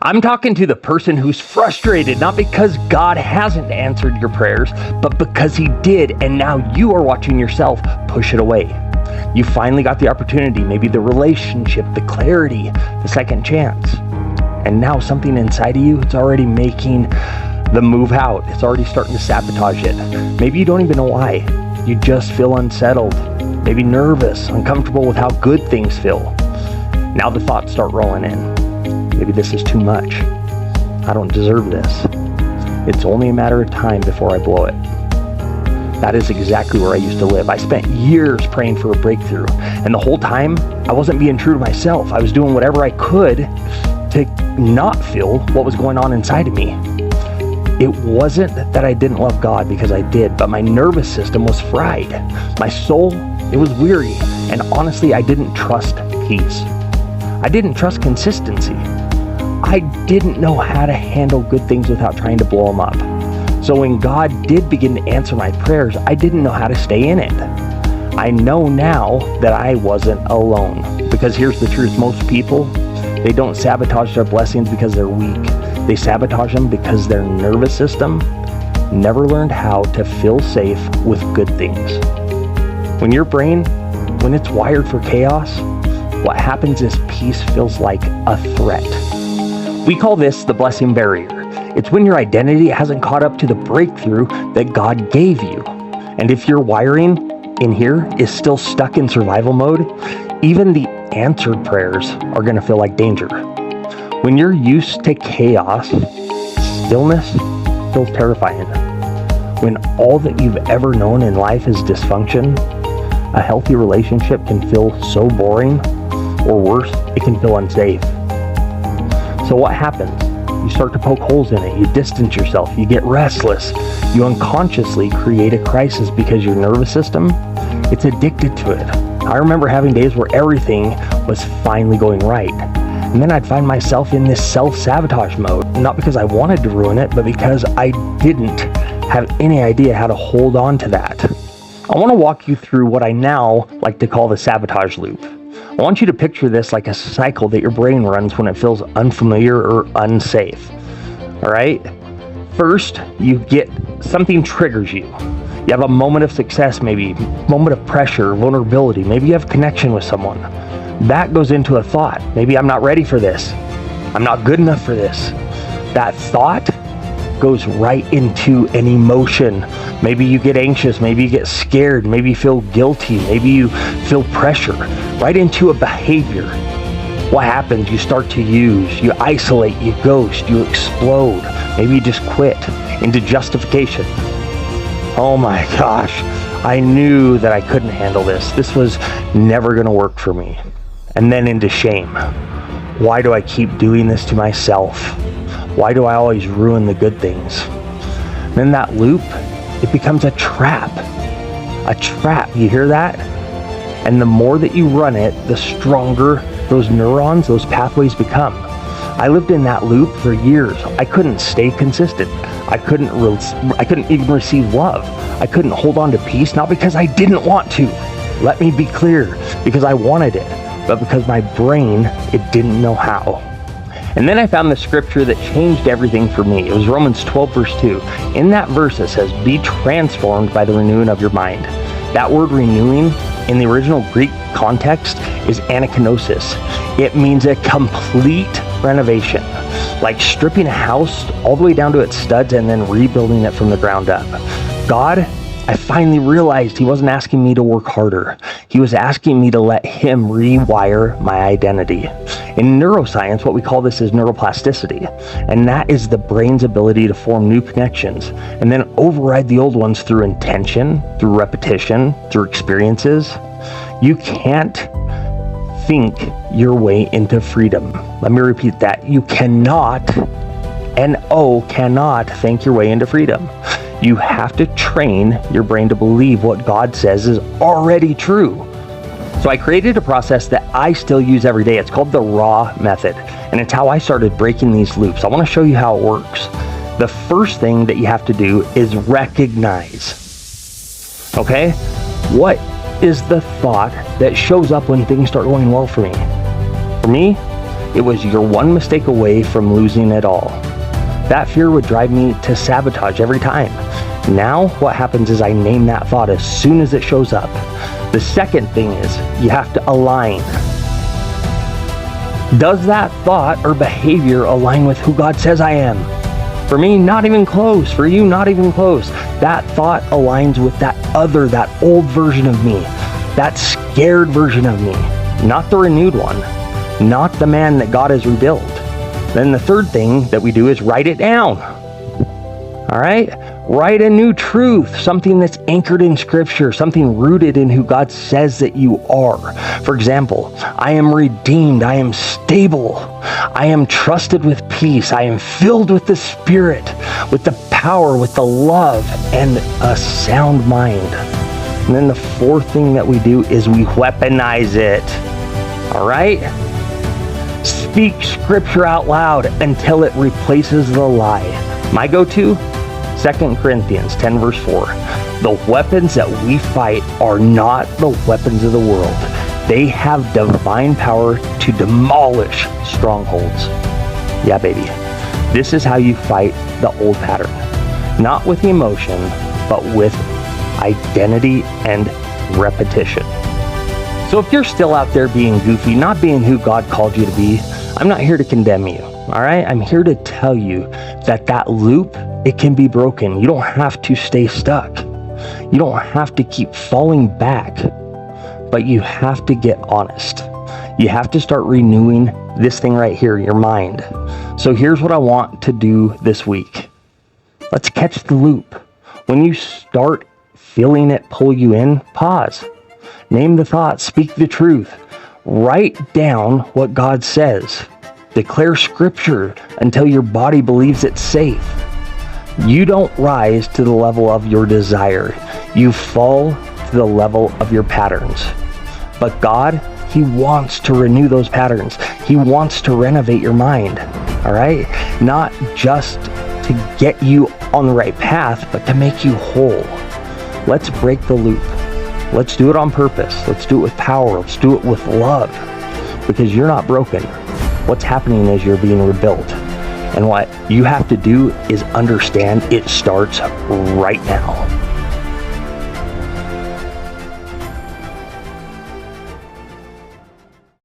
I'm talking to the person who's frustrated, not because God hasn't answered your prayers, but because he did, and now you are watching yourself push it away. You finally got the opportunity, maybe the relationship, the clarity, the second chance. And now something inside of you, it's already making the move out. It's already starting to sabotage it. Maybe you don't even know why. You just feel unsettled, maybe nervous, uncomfortable with how good things feel. Now the thoughts start rolling in. Maybe this is too much. I don't deserve this. It's only a matter of time before I blow it. That is exactly where I used to live. I spent years praying for a breakthrough, and the whole time I wasn't being true to myself. I was doing whatever I could to not feel what was going on inside of me. It wasn't that I didn't love God, because I did, but my nervous system was fried. My soul, it was weary, and honestly, I didn't trust peace. I didn't trust consistency. I didn't know how to handle good things without trying to blow them up. So when God did begin to answer my prayers, I didn't know how to stay in it. I know now that I wasn't alone. Because here's the truth, most people, they don't sabotage their blessings because they're weak. They sabotage them because their nervous system never learned how to feel safe with good things. When your brain, when it's wired for chaos, what happens is peace feels like a threat. We call this the blessing barrier. It's when your identity hasn't caught up to the breakthrough that God gave you. And if your wiring in here is still stuck in survival mode, even the answered prayers are going to feel like danger. When you're used to chaos, stillness feels terrifying. When all that you've ever known in life is dysfunction, a healthy relationship can feel so boring, or worse, it can feel unsafe. So what happens? You start to poke holes in it, you distance yourself, you get restless, you unconsciously create a crisis because your nervous system, it's addicted to it. I remember having days where everything was finally going right. And then I'd find myself in this self-sabotage mode, not because I wanted to ruin it, but because I didn't have any idea how to hold on to that. I want to walk you through what I now like to call the sabotage loop. I want you to picture this like a cycle that your brain runs when it feels unfamiliar or unsafe. All right? First, you get something triggers you. You have a moment of success, maybe moment of pressure, vulnerability. Maybe you have connection with someone. That goes into a thought. Maybe I'm not ready for this. I'm not good enough for this. That thought goes right into an emotion. Maybe you get anxious, maybe you get scared, maybe you feel guilty, maybe you feel pressure, right into a behavior. What happens? You start to use, you isolate, you ghost, you explode, maybe you just quit into justification. Oh my gosh, I knew that I couldn't handle this. This was never gonna work for me. And then into shame. Why do I keep doing this to myself? Why do I always ruin the good things? Then that loop, it becomes a trap. A trap, you hear that? And the more that you run it, the stronger those neurons, those pathways become. I lived in that loop for years. I couldn't stay consistent. I couldn't even receive love. I couldn't hold on to peace, not because I didn't want to. Let me be clear, because I wanted it, but because my brain, it didn't know how. And then I found the scripture that changed everything for me. It was Romans 12, verse 2. In that verse, it says, be transformed by the renewing of your mind. That word renewing in the original Greek context is anakinosis. It means a complete renovation, like stripping a house all the way down to its studs and then rebuilding it from the ground up. God, I finally realized he wasn't asking me to work harder. He was asking me to let him rewire my identity. In neuroscience, what we call this is neuroplasticity. And that is the brain's ability to form new connections and then override the old ones through intention, through repetition, through experiences. You can't think your way into freedom. Let me repeat that. You cannot, cannot think your way into freedom. You have to train your brain to believe what God says is already true. So I created a process that I still use every day. It's called the R.A.W.W method, and it's how I started breaking these loops. I want to show you how it works. The first thing that you have to do is recognize. Okay? What is the thought that shows up when things start going well for me? For me, It was you're one mistake away from losing it all. That fear would drive me to sabotage every time. Now, what happens is I name that thought as soon as it shows up. The second thing is you have to align. Does that thought or behavior align with who God says I am? For me, not even close. For you, not even close. That thought aligns with that old version of me, that scared version of me, not the renewed one, not the man that God has rebuilt. Then the third thing that we do is write it down. All right? Write a new truth, something that's anchored in Scripture, something rooted in who God says that you are. For example, I am redeemed, I am stable, I am trusted with peace, I am filled with the Spirit, with the power, with the love, and a sound mind. And then the fourth thing that we do is we weaponize it. All right? Speak Scripture out loud until it replaces the lie. My go-to? 2 Corinthians 10 verse 4. The weapons that we fight are not the weapons of the world. They have divine power to demolish strongholds. Yeah, baby. This is how you fight the old pattern. Not with emotion, but with identity and repetition. So if you're still out there being goofy, not being who God called you to be, I'm not here to condemn you. All right? I'm here to tell you that loop, it can be broken. You don't have to stay stuck. You don't have to keep falling back, but you have to get honest. You have to start renewing this thing right here, your mind. So here's what I want to do this week. Let's catch the loop. When you start feeling it pull you in, pause. Name the thought, speak the truth. Write down what God says. Declare Scripture until your body believes it's safe. You don't rise to the level of your desire. You fall to the level of your patterns. But God, He wants to renew those patterns. He wants to renovate your mind. All right? Not just to get you on the right path, but to make you whole. Let's break the loop. Let's do it on purpose. Let's do it with power. Let's do it with love. Because you're not broken. What's happening is you're being rebuilt. And what you have to do is understand it starts right now.